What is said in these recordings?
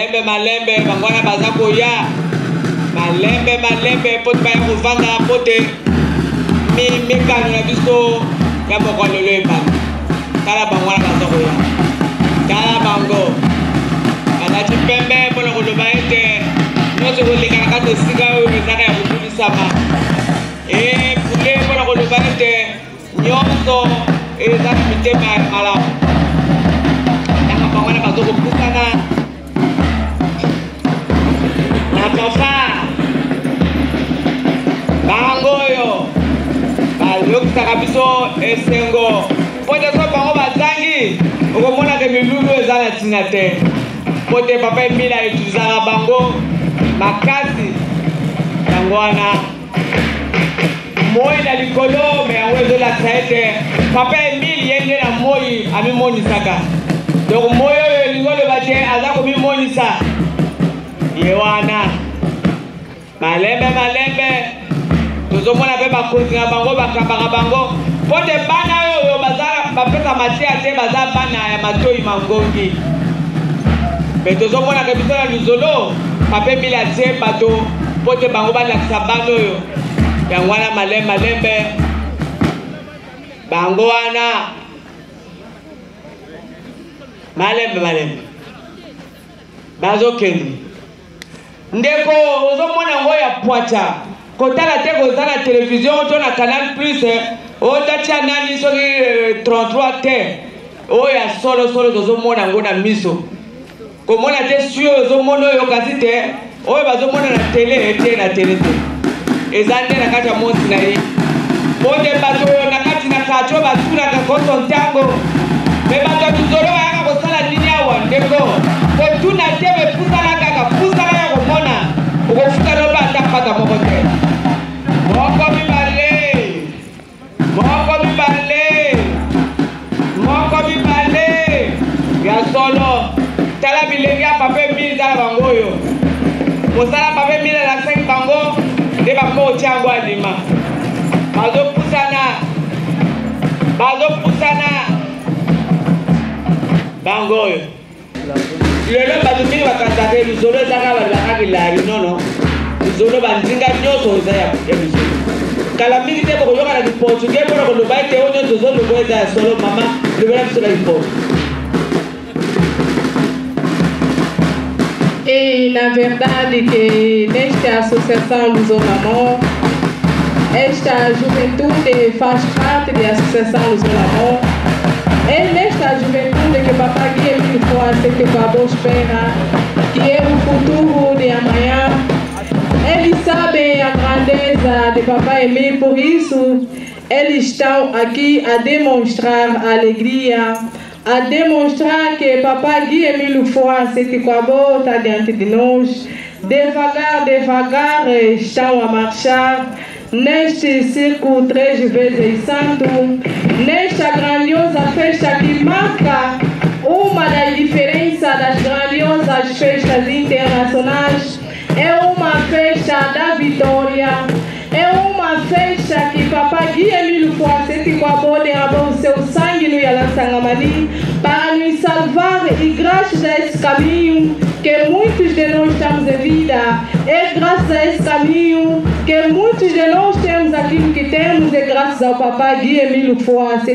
Malembe malembe bangwana bazako ya. Malembe pote ba kovanga pote. Mi kanu na biso ya moko lolo eba. Kala bangwana bazako ya. Kala bango. Alati pembe pona koloba ete. Nozo koleka na kato sika oyo ezaka ya kokulisama. Pule pona koloba ete nyonso ezaka mitema ya malamu. Naka bangwana bazoko pusana. Na pafa. Bangoyo. Balokisaka biso esengo. Pote so bango bazangi. Okomona ke milulu eza na ntina te. Pote papa Emile etuzaka bango makasi yango wana moi na likolo me yango ezolakisa ete papa Emile ye nde na moi amimonisaka. Donc moi oyo elingi oloba te aza komimonisa ye wana. Malembe tozomona mpe bakonzi na bango bakambaka bango pote bana oyo bapesa matia te baza bana ya matoi mangongi. Mais tozomona ke biso na luzolo papa Emile atie bato pote bango balakisa bana oyo yango wana malembe bango wana malembe bazokende ndeko ozomona yango ya pwata kotala te koza na télévision to na Canal Plus otatia nani soki 33 te oyo ya solo tozomona yango na miso komona te sio ozomona oyo kasi te oyo bazomona na tele te na tele te eza nde na kati ya monsi na ye pote bato oyo na kati na kati oyo batunaka koso ntango me bato ya luzolo bayaka kosala nini awa ndeko kotuna te bepusana kaka pusana ya komona okofutana oba ata pata moko te moko mibale ya solo tala bilenge ya papa Emile tala bango oyo mosala papa Emile alakisaki bango nde bako otia yango alima bazopusana bango oyo lelo bato mingi bakanisaka luzolo ezaka balakaki lari nono luzolo bandinga nyonso eza ya luzolo kala mingi te bokoyoka na kiportugais mpona koloba ete oyo nyonso ozolobo eza ya solo mama lobela biso na kiportu. E na verdade que nesta associação Lusolamos, esta juventude faz parte da associação Lusolamos. É nesta juventude que Papai Guia Emile Fuaça que o Cabo espera, que é o futuro de amanhã. Eles sabem a grandeza de Papai Emile, por isso eles estão aqui a demonstrar a alegria, a demonstrar que Papai Guia Emile Fuaça que o Cabo está diante de nós. Devagar estão a marchar neste circo 3 vezes santo, nesta grandiosa festa que marca uma das diferenças das grandiosas festas internacionais. É uma festa da vitória, é uma festa que Papai Guia Emile Fuaça derramou o seu sangue no Yalansangamani para nos salvar, e graças a esse caminho que muitos de nós estamos em vida, é graças a esse caminho que muitos de nós temos aquilo que temos, é graças ao Papai Guia Emile Fuaça.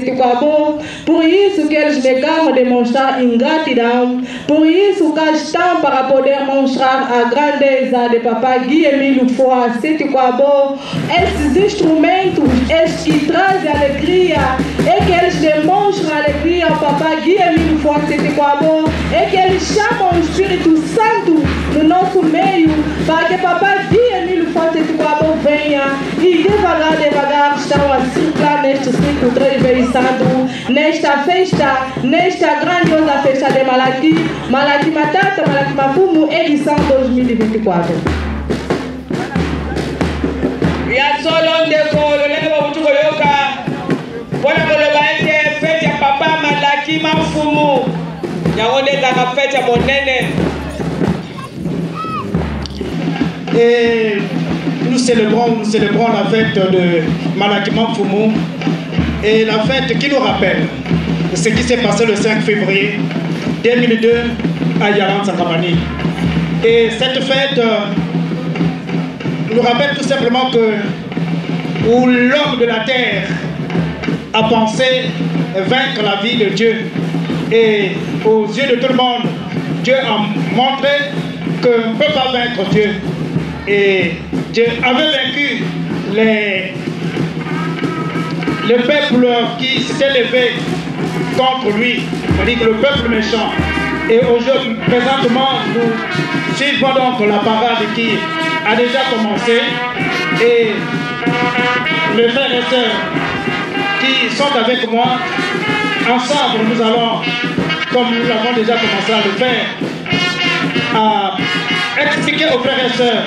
Por isso que eles negaram demonstrar ingratidão, por isso cá estão para poder mostrar a grandeza de Papai Guia Emile Fuaça. Esses instrumentos, esses que trazem alegria, é que eles demonstram alegria ao Papai Guia Emile Fuaça, é que eles chamam o Espírito Santo no nosso meio para que Papai Guia Emile Fuaça venha, e devagar estão a circular neste ciclo 3 vezes santo, nesta festa, nesta grandiosa festa de Malaki Matata, Malaki Mafumu, edição 2024. Ya solo ndeko lolenge babutuko yoka pona koloba ete fete ya papa Malaki Mafumu yango nde ezaka fete ya monene. Et nous célébrons la fête de Malaki Mafumu, et la fête qui nous rappelle ce qui s'est passé le 5 février 2002 à Yalansangamani. Et cette fête nous rappelle tout simplement que où l'homme de la terre a pensé vaincre la vie de Dieu. Et aux yeux de tout le monde, Dieu a montré qu'on ne peut pas vaincre Dieu. Et Dieu avait vaincu le peuple qui s'était levé contre lui, c'est-à-dire le peuple méchant. Et aujourd'hui, présentement, nous suivons donc la parade qui a déjà commencé. Et mes frères et sœurs qui sont avec moi, ensemble nous allons, comme nous l'avons déjà commencé à le faire, à expliquer aux frères et sœurs,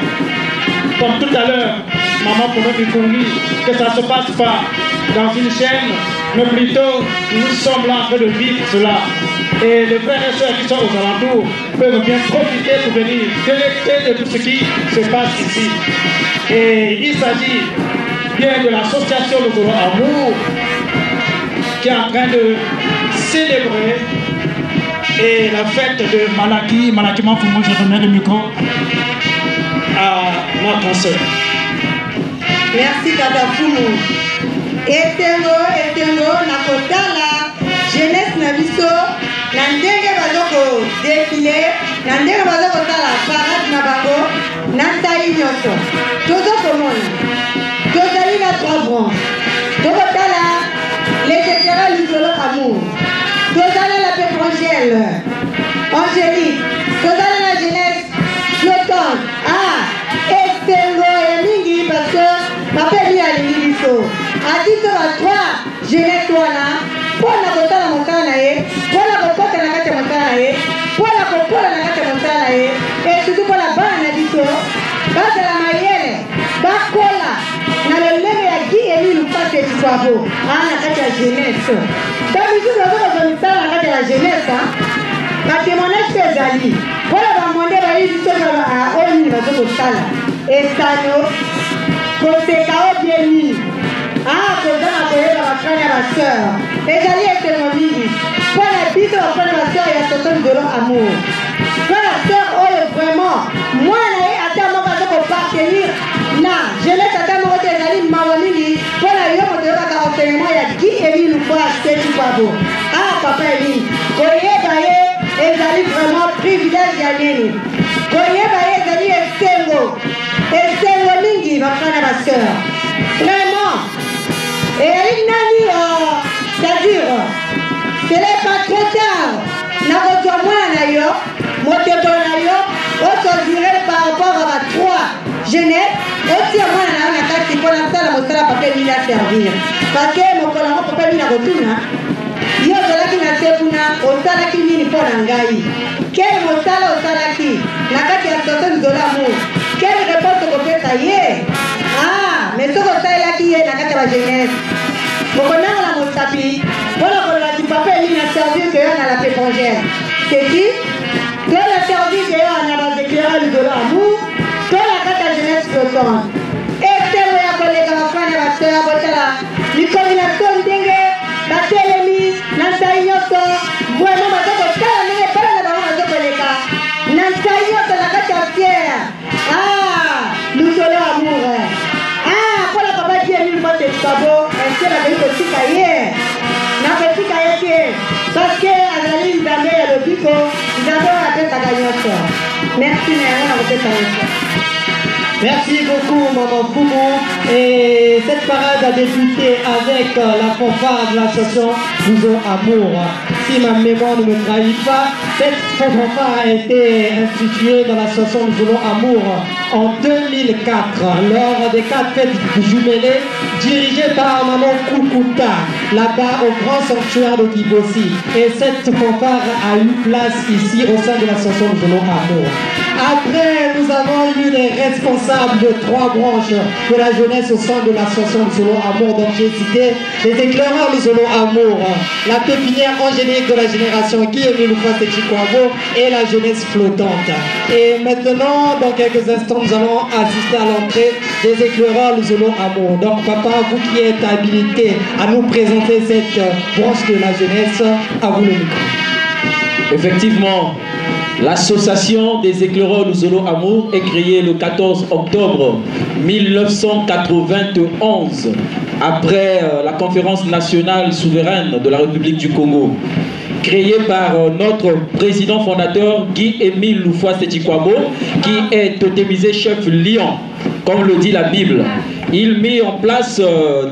comme tout à l'heure, maman pour notre économie, que ça ne se passe pas dans une chaîne, mais plutôt nous sommes là en train de vivre cela. Et les frères et sœurs qui sont aux alentours peuvent bien profiter pour venir délecter de tout ce qui se passe ici. Et il s'agit bien de l'association Luzolo Amour qui est en train de célébrer et la fête de Malaki Manfumo. Je remets le micro à notre sœur. Merci Tata Fumu. Etengo nakotala jeunesse na biso na ndenge bazoko défilé na ndenge bazoko tala parade na bango na ntai nyonso tozokomona tozali na 3 branches tokotala les éclaireurs Luzolo Amour tozali la pétrangelle Angélique tozali la jeunesse flottante etengo ya mingi parce que papa lui alingi biso adito ba 3 jeunesse wana pona kotala mosala na ye pona kokota na kati ya mosala na ye pona kokola na kati ya mosala na ye et surtout pona bana na biso bazala mayele bakola na lolenge ya gi emi lupasi ekikwabo na kati ya jeunesse bamisusu bazokozwa misala na kati ya la jeunesse batémoignage mpe ezali mpona bamonde bayi biso oyo nini bazokosala esano koseka o bien nini koza na koyeba bafrane ya baseur ezali esengo mingi mpona biso bafrane ya baseur ya soso Luzolo Amour frane seur oyo vraiment mwana ye ata moko azokopartenir na jeunesse ata moko te ezali mawa mingi mpona yo moto oyebaka enseignement ya gi emi lukwa seti kwabo papa emi koyeba ye ezali vraiment privilège ya nini koyeba ye ezali esengo mingi bafrane ya baseur vraiment. Et elle nani c'est-à-dire ce n'est pas trop tard na kozwa mwana na yo mototo na yo otozire par rapport à 3 jeunesse otia mwana na yo na kati mpona sala mosala papa emili aservir parce que mokolo yango papa emili akotuna yo ozalaki na se kuna osalaki nini mpo na ngai quel mosala osalaki na kati ya soso Luzolo Amour quelle réponse okopesa ye mais soki osalelaki ye na kati ya bajeunesse okonanga na mosapi mpona koloba ti papa eli na service oyo na la pétrangère seki to na service oyo na baséclaireur Luzolo Amour to na kati ya jeunesse flottante etelo ya koleka bafrane ya baseur botala likombination ndenge batelemi na ntai nyonso vraiment bazokotala ndenge mpona na bango bazokoleka na ntai nyonso na kati ya fiere Luzolo Amour mpona papa ti emi mbote ekabo eske nazali kotika ye nakotika ye te parceke azali nzambe ya lobiko nzambe oyo apesaka nyonso merci na yango nakopesa nyonso. Merci beaucoup Maman Fumu. Et cette parade a débuté avec la fanfare de l'association Luzolo Amour. Si ma mémoire ne me trahit pas, cette fanfare a été instituée dans l'association Luzolo Amour en 2004 lors des 4 fêtes jumelées dirigées par Maman Kukuta là-bas au grand sanctuaire de Kibossi. Et cette fanfare a eu place ici au sein de l'association Luzolo Amour. Après, nous avons eu les responsables de 3 branches de la jeunesse au sein de l'association Luzolo Amour. Donc j'ai cité les éclaireurs Luzolo Amour, la pépinière angélique de la génération qui est Lufas et Chikwabo et la jeunesse flottante. Et maintenant, dans quelques instants, nous allons assister à l'entrée des éclaireurs Luzolo Amour. Donc papa, vous qui êtes habilité à nous présenter cette branche de la jeunesse, à vous le micro. Effectivement, L'association des éclaireurs Luzolo Amour est créée le 14 octobre 1991 après la conférence nationale souveraine de la République du Congo. Créée par notre président fondateur Guy-Émile Loufoua-Setikwabo, qui est totémisé chef lion, comme le dit la Bible. Il mit en place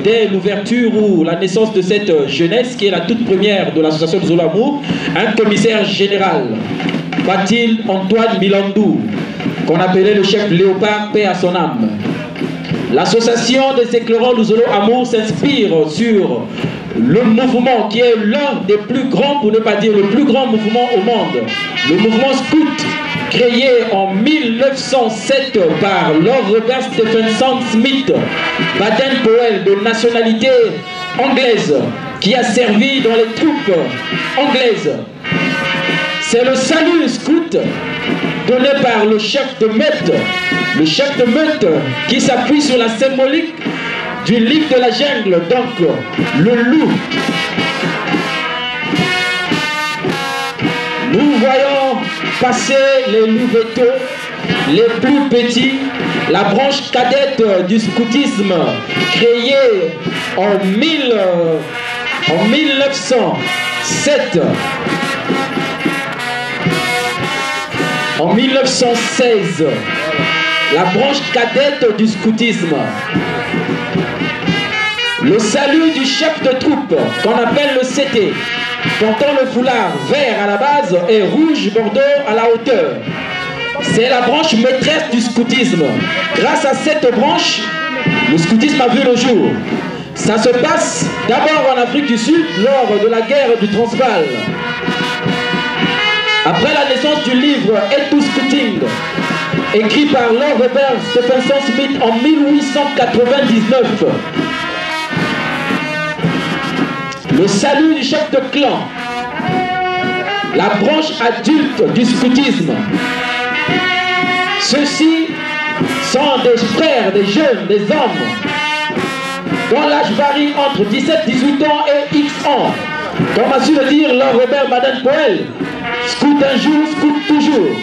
dès l'ouverture ou la naissance de cette jeunesse, qui est la toute première de l'association Luzolo Amour, un commissaire général, Bathilde Antoine Milandou, qu'on appelait le chef Léopard, paix à son âme. L'association des éclaireurs Luzolo Amour s'inspire sur le mouvement qui est l'un des plus grands, pour ne pas dire le plus grand mouvement au monde, le mouvement scout, créé en 1907 par Lord Robert Stephenson Smith, Baden-Powell de nationalité anglaise, qui a servi dans les troupes anglaises. C'est le salut scout donné par le chef de meute, qui s'appuie sur la symbolique du livre de la jungle, donc le loup. Nous voyons passer les louveteaux, les plus petits, la branche cadette du scoutisme créée en 1907. En 1916, la branche cadette du scoutisme. Le salut du chef de troupe, qu'on appelle le CT, portant le foulard vert à la base et rouge bordeaux à la hauteur. C'est la branche maîtresse du scoutisme. Grâce à cette branche, le scoutisme a vu le jour. Ça se passe d'abord en Afrique du Sud, lors de la guerre du Transvaal. Après la naissance du livre Et tout scouting, écrit par Lord Robert Stephenson Smith en 1899, le salut du chef de clan, la branche adulte du scoutisme. Ceux-ci sont des frères, des jeunes, des hommes, dont l'âge varie entre 17-18 ans et X ans. Comme a su le dire Lord Robert Baden-Powell, scout un jour, scout toujours.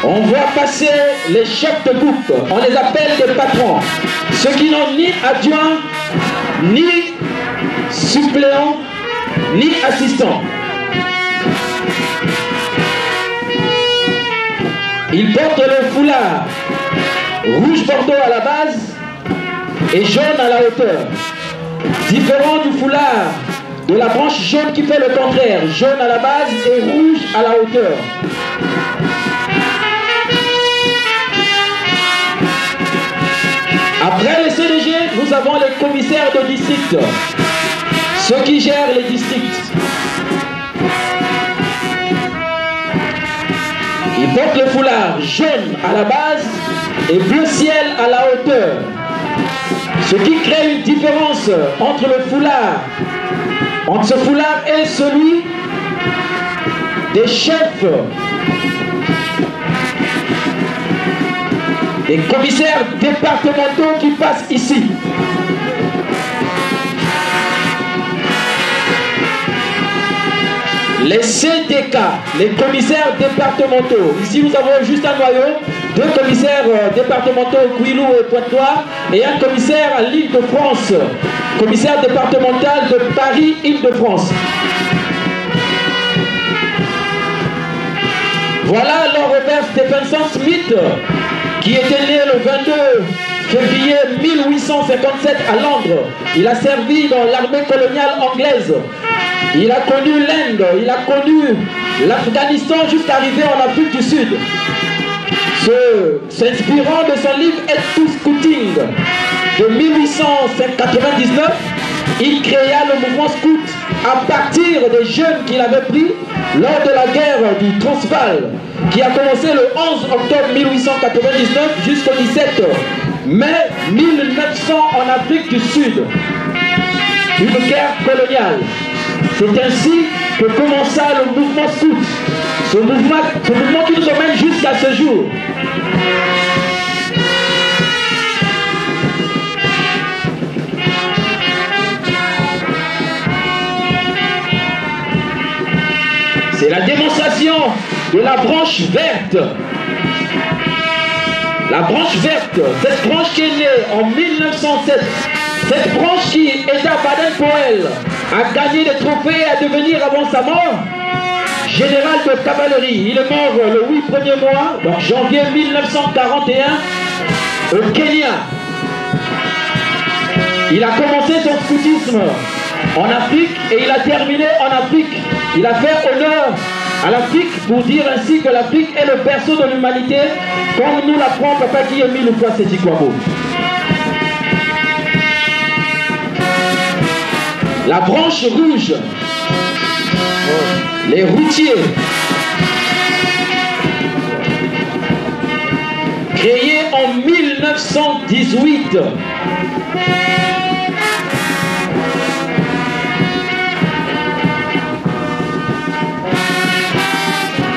On voit passer les chefs de groupe, on les appelle des patrons, ceux qui n'ont ni adjoint, ni suppléant, ni assistant. Ils portent le foulard rouge bordeaux à la base et jaune à la hauteur. Différent du foulard de la branche jaune qui fait le contraire, jaune à la base et rouge à la hauteur. Après les CDG, nous avons les commissaires de district, ceux qui gèrent les districts. Ils portent le foulard jaune à la base et bleu ciel à la hauteur. Ce qui crée une différence entre le foulard, entre ce foulard et celui des chefs, des commissaires départementaux qui passent ici. Les CDK, les commissaires départementaux. Ici, nous avons juste un noyau, deux commissaires départementaux, Kouilou et Pointe-Noire, et un commissaire à l'Île-de-France, commissaire départemental de Paris-Île-de-France. Voilà Lord Robert Stephenson Smith, qui était né le 22 février 1857 à Londres. Il a servi dans l'armée coloniale anglaise. Il a connu l'Inde, il a connu l'Afghanistan jusqu'à arriver en Afrique du Sud. S'inspirant de son livre Et tout scouting de 1899, il créa le mouvement scout à partir des jeunes qu'il avait pris lors de la guerre du Transvaal, qui a commencé le 11 octobre 1899 jusqu'au 17 mai 1900 en Afrique du Sud. Une guerre coloniale. C'est ainsi que commença le mouvement scout, ce mouvement qui nous emmène jusqu'à ce jour. C'est la démonstration de la branche verte. La branche verte, cette branche qui est née en 1907, cette branche qui était à Baden-Powell, a gagné des trophées à devenir avant sa mort général de cavalerie. Il est mort le 8 premier mois, donc janvier 1941, au Kenya. Il a commencé son scoutisme en Afrique et il a terminé en Afrique. Il a fait honneur à l'Afrique pour dire ainsi que l'Afrique est le berceau de l'humanité, comme nous l'apprend Papa Guy-Émile Loufoua-Seti-Kouabo. La branche rouge, les routiers, créés en 1918.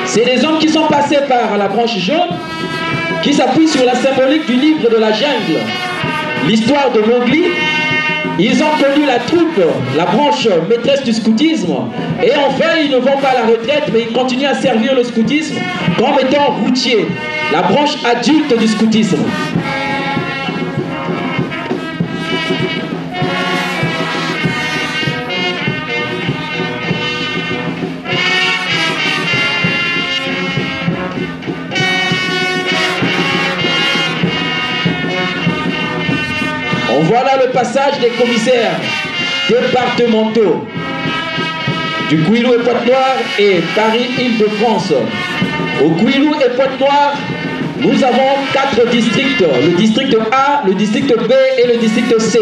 C'est des hommes qui sont passés par la branche jaune, qui s'appuient sur la symbolique du livre de la jungle, l'histoire de Mowgli. Ils ont connu la troupe, la branche maîtresse du scoutisme, et enfin ils ne vont pas à la retraite, mais ils continuent à servir le scoutisme comme étant routiers, la branche adulte du scoutisme. Voilà le passage des commissaires départementaux du Kouilou et Pointe-Noire et Paris-Île-de-France. Au Kouilou et Pointe-Noire, nous avons 4 districts, le district A, le district B et le district C.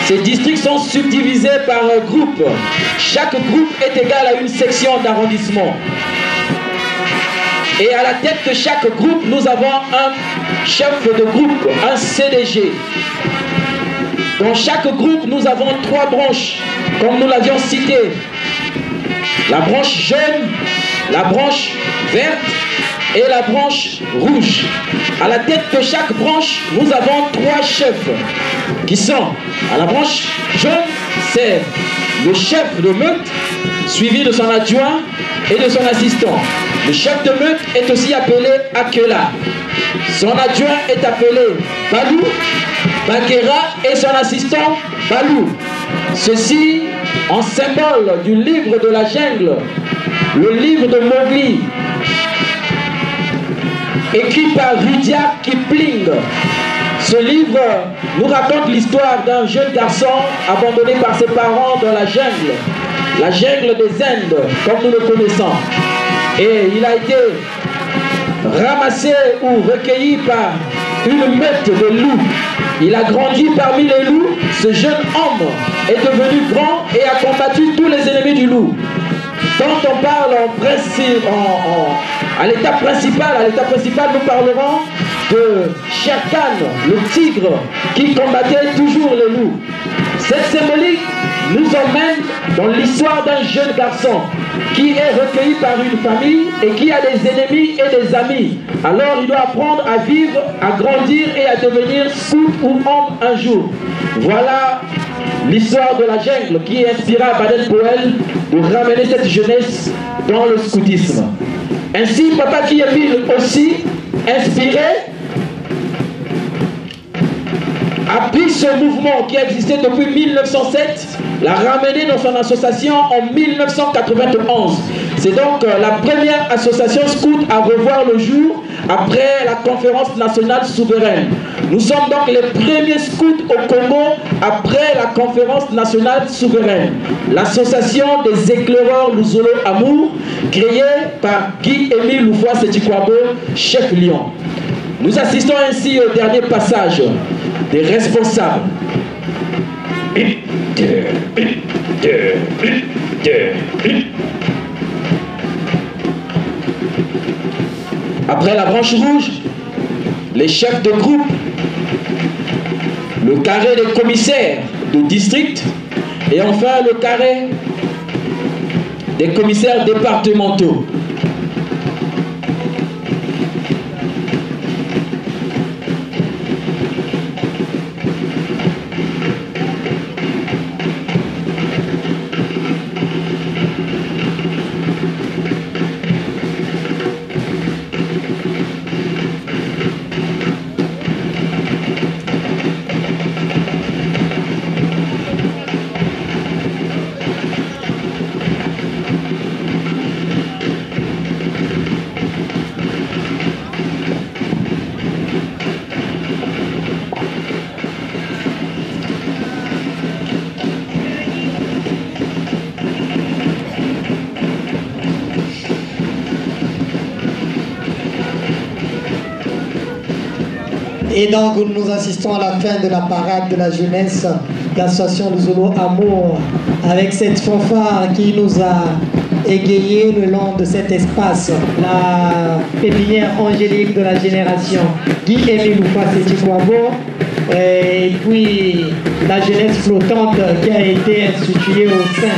Ces districts sont subdivisés par un groupe. Chaque groupe est égal à une section d'arrondissement. Et à la tête de chaque groupe, nous avons un chef de groupe, un CDG. Dans chaque groupe, nous avons 3 branches, comme nous l'avions cité. La branche jaune, la branche verte et la branche rouge. À la tête de chaque branche, nous avons 3 chefs qui sont, à la branche jaune, c'est le chef de meute, suivi de son adjoint et de son assistant. Le chef de meute est aussi appelé Akela. Son adjoint est appelé Balou, Bakera et son assistant Balou. Ceci en symbole du livre de la jungle, le livre de Mowgli, écrit par Rudyard Kipling. Ce livre nous raconte l'histoire d'un jeune garçon abandonné par ses parents dans la jungle des Indes, comme nous le connaissons. Et il a été ramassé ou recueilli par une meute de loups. Il a grandi parmi les loups. Ce jeune homme est devenu grand et a combattu tous les ennemis du loup. Quand on parle à l'étape principale, nous parlerons de Sher Khan, le tigre qui combattait toujours les loups. Cette symbolique nous emmène dans l'histoire d'un jeune garçon qui est recueilli par une famille et qui a des ennemis et des amis. Alors il doit apprendre à vivre, à grandir et à devenir scout ou homme un jour. Voilà l'histoire de la jungle qui inspira Baden-Powell de ramener cette jeunesse dans le scoutisme. Ainsi, Papa Guy-Émile aussi, inspiré, a pris ce mouvement qui existait depuis 1907, l'a ramené dans son association en 1991. C'est donc la première association scout à revoir le jour après la conférence nationale souveraine. Nous sommes donc les premiers scouts au Congo après la conférence nationale souveraine. L'association des éclaireurs Luzolo Amour, créée par Guy-Émile Loufoua-Seti-Kouabo, chef Lion. Nous assistons ainsi au dernier passage des responsables. Après la branche rouge, les chefs de groupe, le carré des commissaires de district et enfin le carré des commissaires départementaux. Et donc nous assistons à la fin de la parade de la jeunesse de l'association Luzolo Amour avec cette fanfare qui nous a égayé le long de cet espace. La pépinière angélique de la génération Guy-Émile Loufwa-Sétikwabo et puis la jeunesse flottante qui a été instituée au sein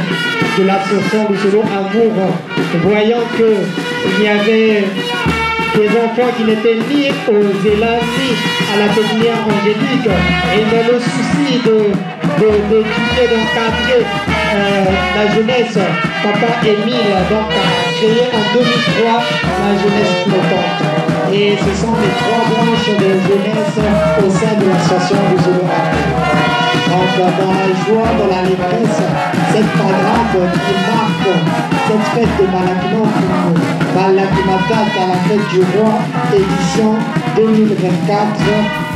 de l'association Luzolo Amour, voyant qu'il y avait des enfants qui n'étaient ni aux élans ni à la pépinière angélique, et dans le souci d'étudier, d'encadrer la jeunesse, Papa Émile donc, a créé en 2003 la jeunesse flottante. Et ce sont les 3 branches de jeunesse au sein de l'association Luzolo Amour. Donc dans la joie, dans la l'allégresse, cette parade qui marque cette fête de Malakimata à la fête du roi, édition 2024.